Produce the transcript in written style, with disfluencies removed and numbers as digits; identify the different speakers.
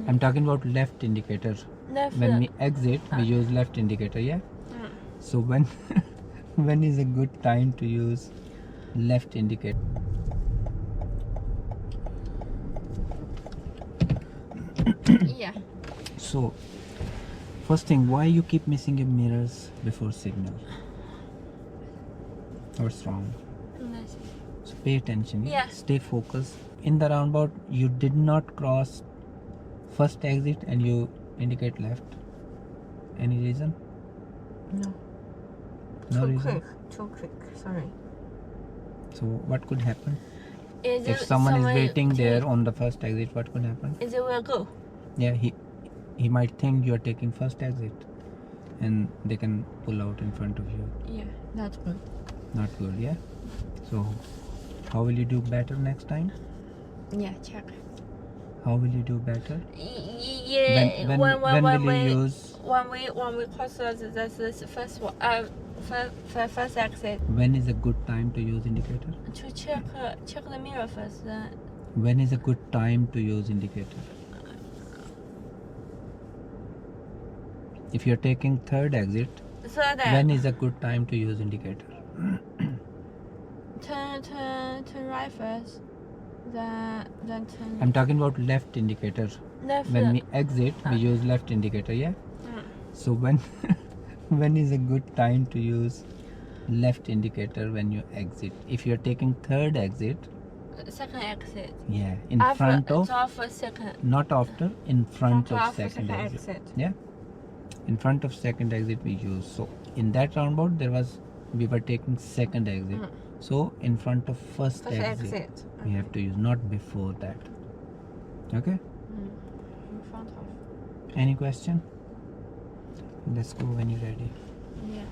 Speaker 1: I'm talking about left indicator.
Speaker 2: Left.
Speaker 1: When we exit, we use left indicator, yeah? So when when is a good time to use left indicator?
Speaker 2: Yeah.
Speaker 1: So first thing, why you keep missing your mirrors before signal? What's wrong?
Speaker 2: Nice.
Speaker 1: So pay attention.
Speaker 2: Yeah.
Speaker 1: Stay focused. In the roundabout, you did not cross first exit and you indicate left. Any reason?
Speaker 2: No.
Speaker 1: No
Speaker 2: Too
Speaker 1: reason.
Speaker 2: quick. Too quick. Sorry.
Speaker 1: So what could happen?
Speaker 2: Is
Speaker 1: If
Speaker 2: it
Speaker 1: someone is waiting there on the first exit, what could happen?
Speaker 2: Is it will go?
Speaker 1: Yeah, he might think you are taking first exit and they can pull out in front of you.
Speaker 2: Yeah, that's good.
Speaker 1: Not good, yeah? So how will you do better next time?
Speaker 2: Yeah, check.
Speaker 1: How will you do better?
Speaker 2: Yeah.
Speaker 1: When will you use?
Speaker 2: When we cross the first one. First exit.
Speaker 1: When is a good time to use indicator?
Speaker 2: To check the mirror first.
Speaker 1: When is a good time to use indicator? If you're taking third exit, when is a good time to use indicator?
Speaker 2: Turn right first. Then turn.
Speaker 1: I'm talking about left indicator.
Speaker 2: Left.
Speaker 1: When we exit, we use left indicator, yeah? So when when is a good time to use left indicator when you exit? If you're taking third exit,
Speaker 2: Second exit.
Speaker 1: yeah, in front of,
Speaker 2: after second.
Speaker 1: not after, in front of
Speaker 2: After
Speaker 1: second exit.
Speaker 2: exit.
Speaker 1: Yeah, in front of second exit we use. So in that roundabout we were taking second exit. So in front of first exit we have to use, not before that. Okay?
Speaker 2: In front of.
Speaker 1: Any question? Let's go when you're ready.
Speaker 2: Yeah.